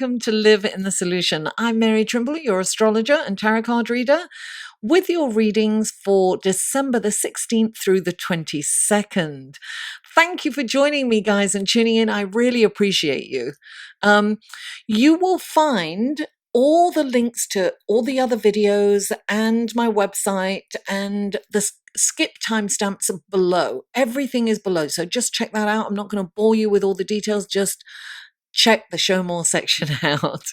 welcome to Live in the Solution. I'm Mary Trimble, your astrologer and tarot card reader, with your readings for December the 16th through the 22nd. Thank you for joining me, guys, and tuning in. I really appreciate you. You will find all the links to all the other videos and my website and the skip timestamps below. Everything is below, so just check that out. I'm not going to bore you with all the details, just check the show more section out.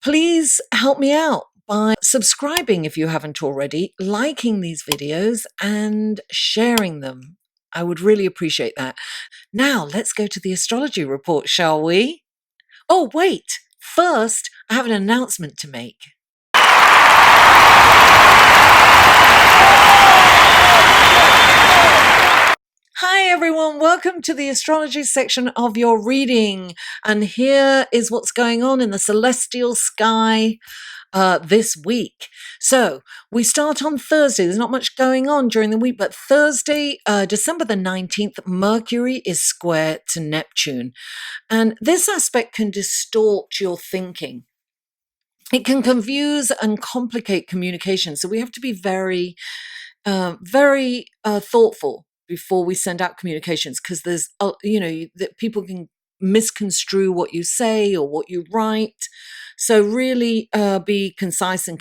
Please help me out by subscribing if you haven't already, liking these videos and sharing them. I would really appreciate that. Now, let's go to the astrology report, shall we? Oh, wait. First, I have an announcement to make. Hi everyone, welcome to the astrology section of your reading. And here is what's going on in the celestial sky this week. So we start on Thursday. There's not much going on during the week, but Thursday, December the 19th, Mercury is square to Neptune. And this aspect can distort your thinking. It can confuse and complicate communication. So we have to be very thoughtful before we send out communications, because there's, that people can misconstrue what you say or what you write. So really be concise and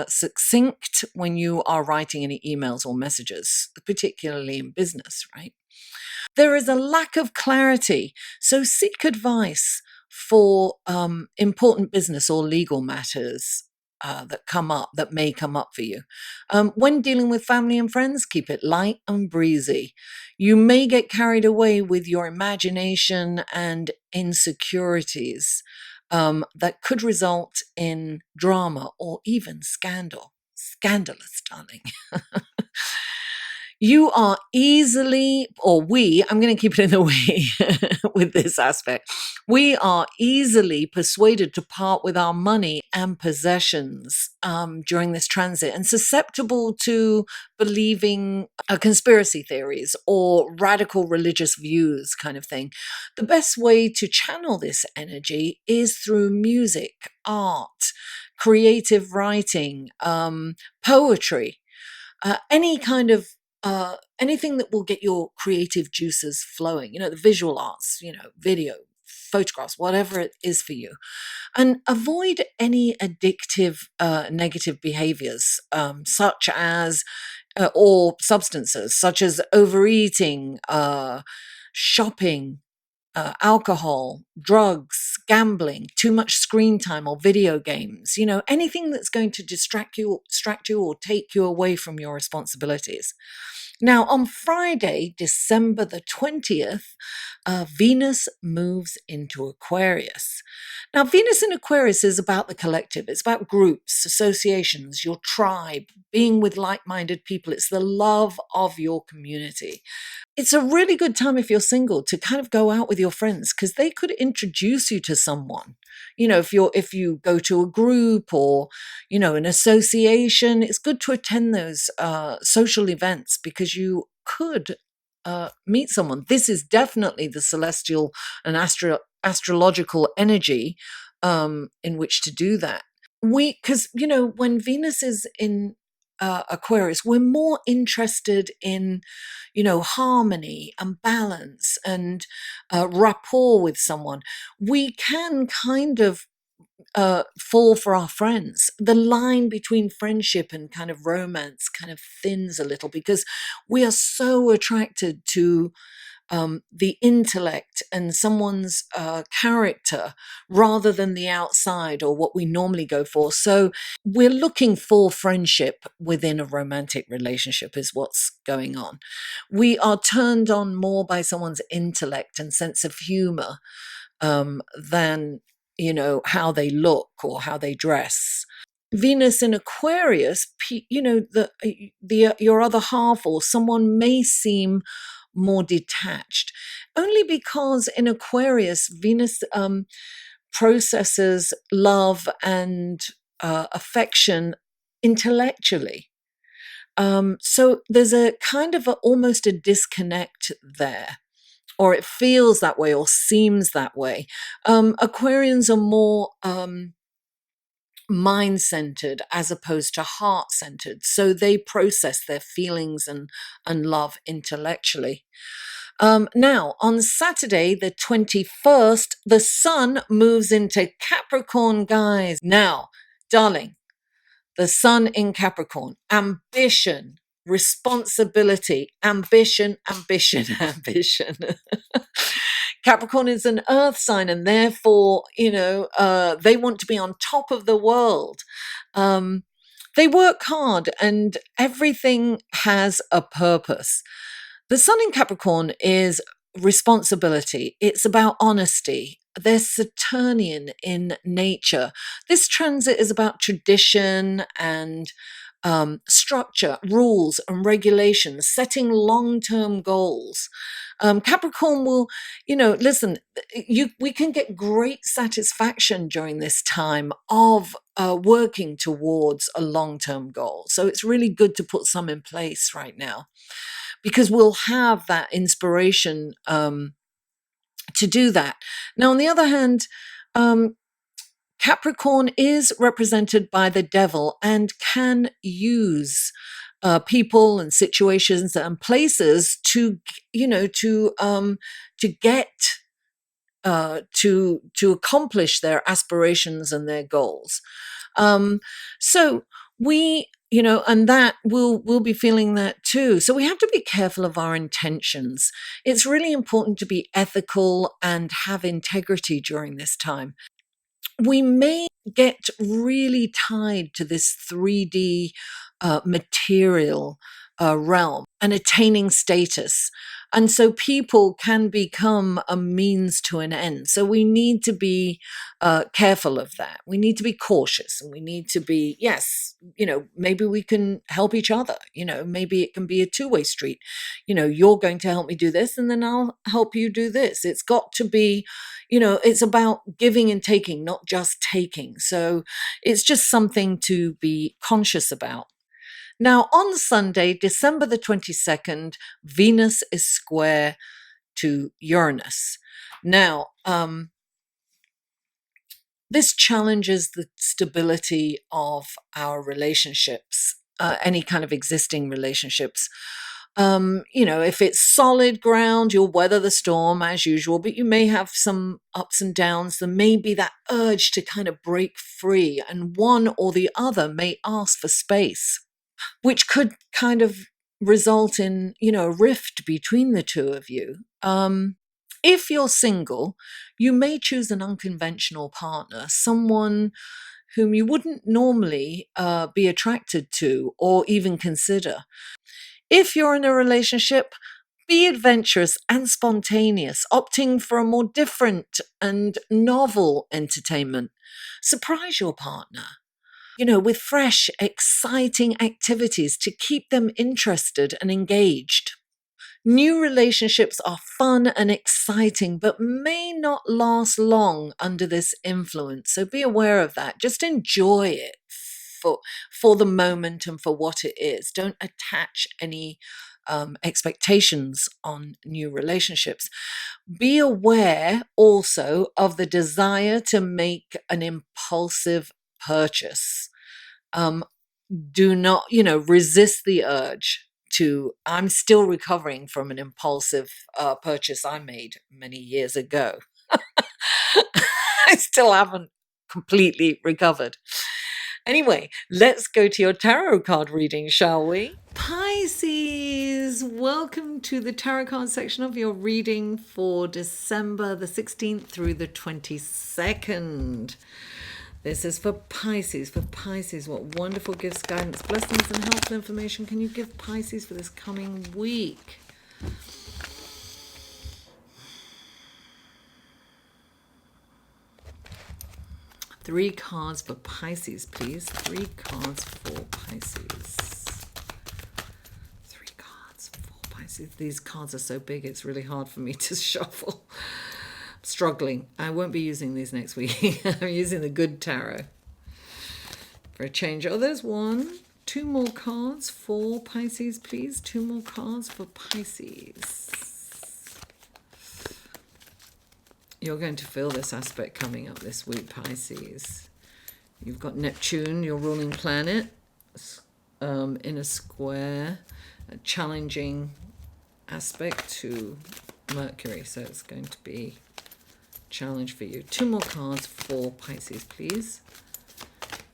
succinct when you are writing any emails or messages, particularly in business, right? There is a lack of clarity, so seek advice for important business or legal matters that may come up for you. When dealing with family and friends, keep it light and breezy. You may get carried away with your imagination and insecurities that could result in drama or even scandal. Scandalous, darling. You are easily, I'm going to keep it in the way with this aspect. We are easily persuaded to part with our money and possessions during this transit, and susceptible to believing conspiracy theories or radical religious views kind of thing. The best way to channel this energy is through music, art, creative writing, poetry, any kind of anything that will get your creative juices flowing, the visual arts, video, photographs, whatever it is for you. And avoid any addictive negative behaviors, such as, or substances, such as overeating, shopping, alcohol, drugs, gambling, too much screen time or video games, anything that's going to distract you or take you away from your responsibilities. Now, on Friday, December the 20th, Venus moves into Aquarius. Now, Venus in Aquarius is about the collective. It's about groups, associations, your tribe, being with like-minded people. It's the love of your community. It's a really good time if you're single to kind of go out with your friends, because they could introduce you to someone. If you go to a group or, an association, it's good to attend those social events, because you could meet someone. This is definitely the celestial and astrological energy in which to do that. Because, when Venus is in Aquarius, we're more interested in, harmony and balance and rapport with someone. We can kind of fall for our friends. The line between friendship and kind of romance kind of thins a little, because we are so attracted to the intellect and someone's character rather than the outside or what we normally go for. So we're looking for friendship within a romantic relationship is what's going on. We are turned on more by someone's intellect and sense of humor than, how they look or how they dress. Venus in Aquarius, your other half or someone may seem more detached, only because in Aquarius, Venus processes love and affection intellectually. So there's a kind of almost a disconnect there. or it feels that way or seems that way. Aquarians are more mind-centered as opposed to heart-centered. So they process their feelings and love intellectually. Now, on Saturday, the 21st, the sun moves into Capricorn, guys. Now, darling, the sun in Capricorn, ambition, responsibility, ambition, ambition. Capricorn is an earth sign, and therefore, they want to be on top of the world. They work hard, and everything has a purpose. The sun in Capricorn is responsibility. It's about honesty. They're Saturnian in nature. This transit is about tradition and structure, rules and regulations, setting long-term goals. Capricorn will, listen, we can get great satisfaction during this time of working towards a long-term goal. So it's really good to put some in place right now, because we'll have that inspiration to do that. Now, on the other hand, Capricorn is represented by the devil and can use people and situations and places to get to accomplish their aspirations and their goals. So we, and that we'll be feeling that too. So we have to be careful of our intentions. It's really important to be ethical and have integrity during this time. We may get really tied to this 3D material realm and attaining status. And so people can become a means to an end. So we need to be careful of that. We need to be cautious, and we need to be, maybe we can help each other. Maybe it can be a two-way street. You're going to help me do this, and then I'll help you do this. It's got to be, it's about giving and taking, not just taking. So it's just something to be conscious about. Now, on Sunday, December the 22nd, Venus is square to Uranus. Now, this challenges the stability of our relationships, any kind of existing relationships. If it's solid ground, you'll weather the storm as usual, but you may have some ups and downs. There may be that urge to kind of break free, and one or the other may ask for space, which could kind of result in, a rift between the two of you. If you're single, you may choose an unconventional partner, someone whom you wouldn't normally be attracted to or even consider. If you're in a relationship, be adventurous and spontaneous, opting for a more different and novel entertainment. Surprise your partner, with fresh, exciting activities to keep them interested and engaged. New relationships are fun and exciting, but may not last long under this influence. So be aware of that. Just enjoy it for the moment and for what it is. Don't attach any expectations on new relationships. Be aware also of the desire to make an impulsive purchase. Do not, resist the urge to. I'm still recovering from an impulsive purchase I made many years ago. I still haven't completely recovered. Anyway, let's go to your tarot card reading, shall we? Pisces, welcome to the tarot card section of your reading for December the 16th through the 22nd. This is for Pisces. For Pisces, what wonderful gifts, guidance, blessings, and helpful information can you give Pisces for this coming week? Three cards for Pisces, please. Three cards for Pisces. Three cards for Pisces. These cards are so big, it's really hard for me to shuffle. I'm struggling. I won't be using these next week. I'm using the good tarot for a change. Oh, there's one. Two more cards for Pisces, please. Two more cards for Pisces. You're going to feel this aspect coming up this week, Pisces. You've got Neptune, your ruling planet, in a square, a challenging aspect to Mercury. So it's going to be a challenge for you. 2 more cards for Pisces, please.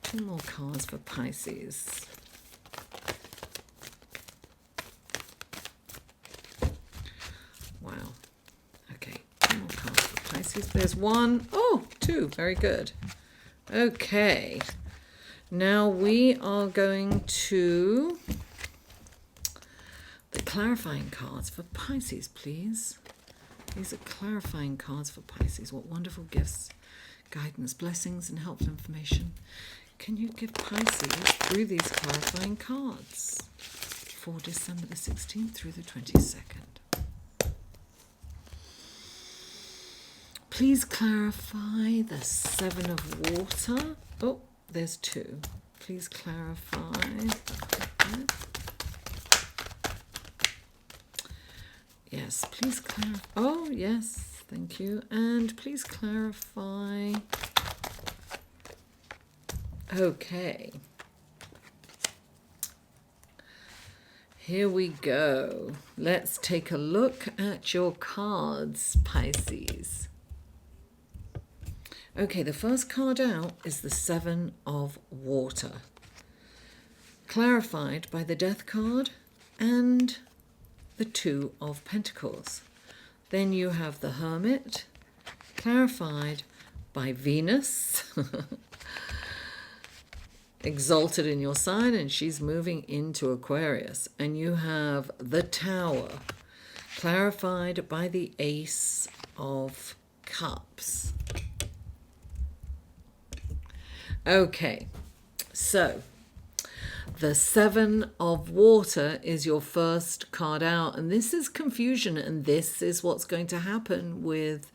2 more cards for Pisces. Wow. Okay, 2 more cards for Pisces. There's 1. Oh, 2. Very good. Okay. Now we are going to the clarifying cards for Pisces, please. These are clarifying cards for Pisces. What wonderful gifts, guidance, blessings, and helpful information can you give Pisces through these clarifying cards for December the 16th through the 22nd? Please clarify the 7 of water. Oh, there's 2. Please clarify. Yes, please clarify. Oh, yes, thank you. And please clarify. Okay. Here we go. Let's take a look at your cards, Pisces. Okay, the first card out is the 7 of water, clarified by the Death card and the 2 of Pentacles. Then you have the Hermit, clarified by Venus, exalted in your sign, and she's moving into Aquarius. And you have the Tower, clarified by the Ace of Cups. Okay, so the 7 of water is your first card out, and this is confusion, and this is what's going to happen with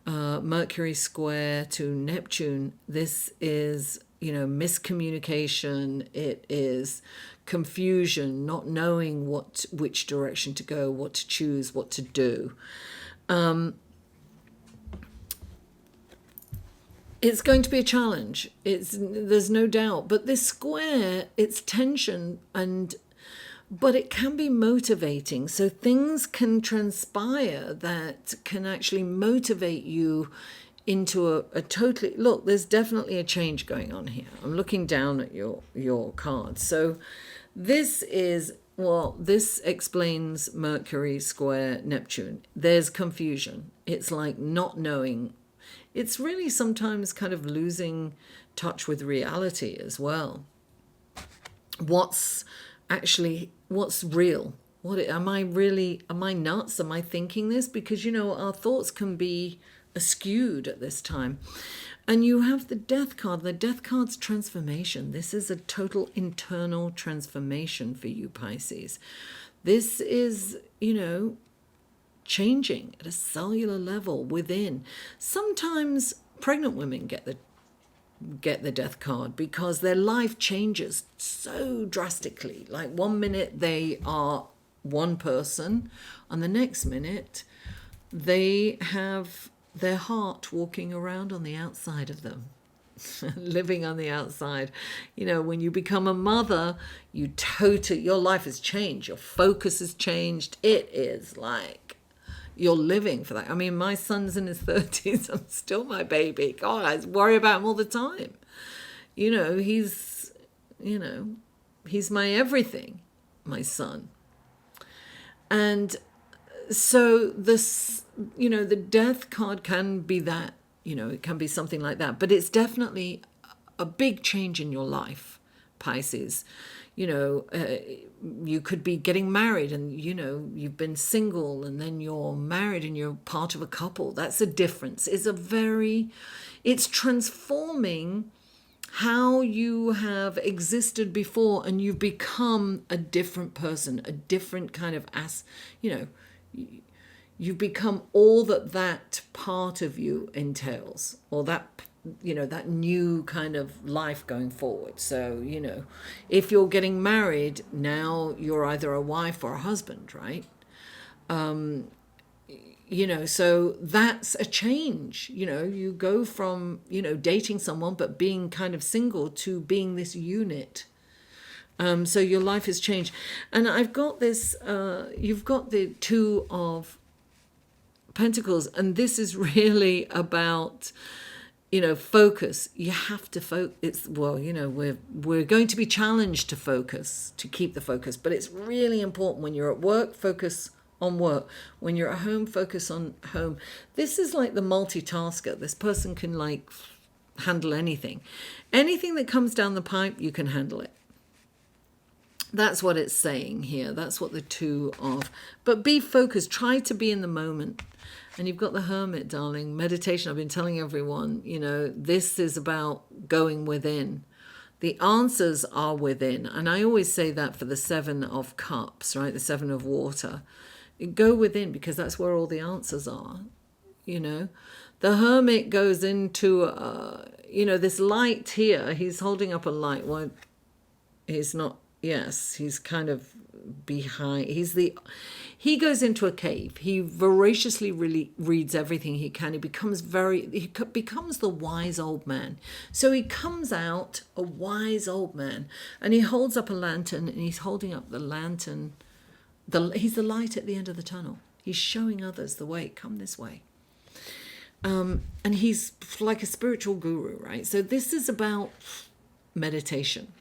Mercury square to Neptune. This is, miscommunication. It is confusion, not knowing which direction to go, what to choose, what to do. It's going to be a challenge. There's no doubt. But this square, it's tension, but it can be motivating. So things can transpire that can actually motivate you into a totally... Look, there's definitely a change going on here. I'm looking down at your cards. So this is... Well, this explains Mercury square Neptune. There's confusion. It's like not knowing. It's really sometimes kind of losing touch with reality as well. What's real? Am I nuts? Am I thinking this? Because, our thoughts can be askewed at this time. And you have the Death card. The Death card's transformation. This is a total internal transformation for you, Pisces. This is, changing at a cellular level within. Sometimes pregnant women get the Death card because their life changes so drastically. Like 1 minute they are one person, and the next minute they have their heart walking around on the outside of them. Living on the outside. When you become a mother, your life has changed. Your focus has changed. It is like you're living for that. I mean, my son's in his 30s. I'm still my baby. God, I worry about him all the time. He's my everything, my son. And so this, the Death card can be that, it can be something like that. But it's definitely a big change in your life, Pisces. You could be getting married and, you've been single and then you're married and you're part of a couple. That's a difference. It's transforming how you have existed before, and you've become a different person, a different kind of you've become all that part of you entails, or that new kind of life going forward. So, if you're getting married, now you're either a wife or a husband, right? So that's a change. You go from, dating someone, but being kind of single to being this unit. So your life has changed. And I've got this, you've got the Two of Pentacles, and this is really about, focus. You have to focus. We're going to be challenged to focus, to keep the focus, but it's really important when you're at work, focus on work. When you're at home, focus on home. This is like the multitasker. This person can handle anything. Anything that comes down the pipe, you can handle it. That's what it's saying here. That's what the Two of. But be focused. Try to be in the moment. And you've got the Hermit, darling. Meditation. I've been telling everyone, this is about going within. The answers are within. And I always say that for the Seven of Cups, right? The Seven of Water. Go within, because that's where all the answers are. The Hermit goes into, this light here. He's holding up a light. Well, he's not. Yes, he's kind of behind. He goes into a cave. He voraciously really reads everything he can. He becomes the wise old man. So he comes out a wise old man, and he holds up a lantern, and he's holding up the lantern. He's the light at the end of the tunnel. He's showing others the way. Come this way. And he's like a spiritual guru, right? So this is about meditation.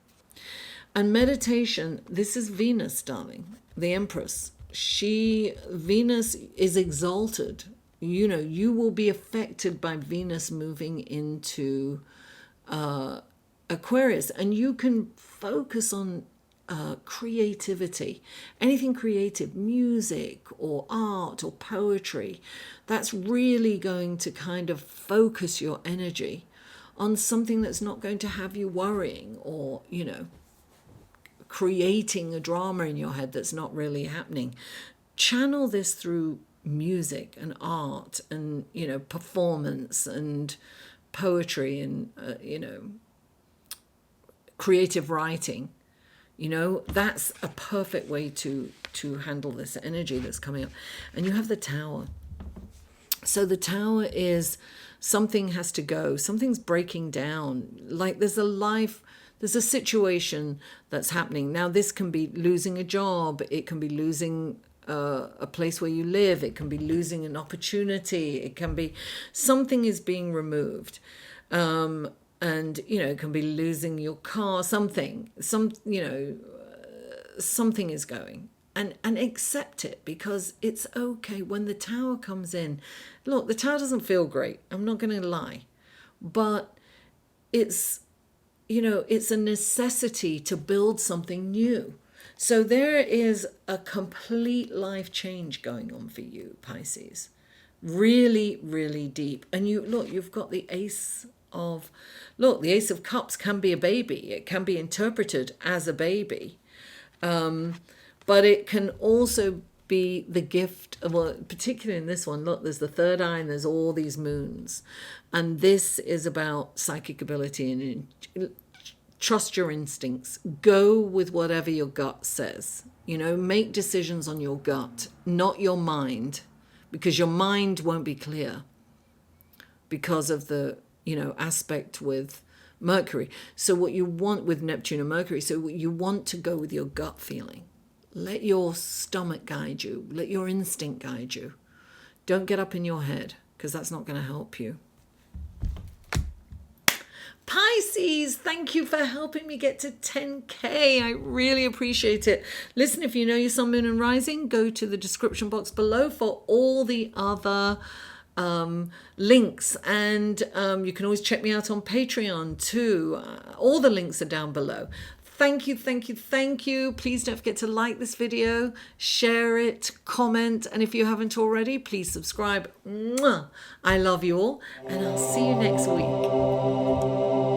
And meditation, this is Venus, darling, the Empress. Venus is exalted. You will be affected by Venus moving into Aquarius. And you can focus on creativity, anything creative, music or art or poetry. That's really going to kind of focus your energy on something that's not going to have you worrying or, creating a drama in your head that's not really happening. Channel this through music and art and, performance and poetry and, creative writing. That's a perfect way to handle this energy that's coming up. And you have the Tower. So the Tower is something has to go. Something's breaking down. Like there's a situation that's happening. Now, this can be losing a job. It can be losing a place where you live. It can be losing an opportunity. It can be something is being removed. And, it can be losing your car, something is going. And accept it, because it's okay. When the Tower comes in, look, the Tower doesn't feel great. I'm not going to lie. But it's a necessity to build something new. So there is a complete life change going on for you, Pisces. Really, really deep. And you've got the Ace of Cups can be a baby. It can be interpreted as a baby. But it can also be the gift of, particularly in this one, look, there's the third eye and there's all these moons. And this is about psychic ability and trust your instincts. Go with whatever your gut says. Make decisions on your gut, not your mind, because your mind won't be clear because of the, aspect with Mercury. So what you want with Neptune and Mercury, so you want to go with your gut feeling. Let your stomach guide you. Let your instinct guide you. Don't get up in your head, because that's not going to help you. Pisces, thank you for helping me get to 10K. I really appreciate it. Listen, if you know your sun, moon and rising, go to the description box below for all the other links. And you can always check me out on Patreon too. All the links are down below. Thank you, thank you, thank you. Please don't forget to like this video, share it, comment, and if you haven't already, please subscribe. Mwah! I love you all, and I'll see you next week.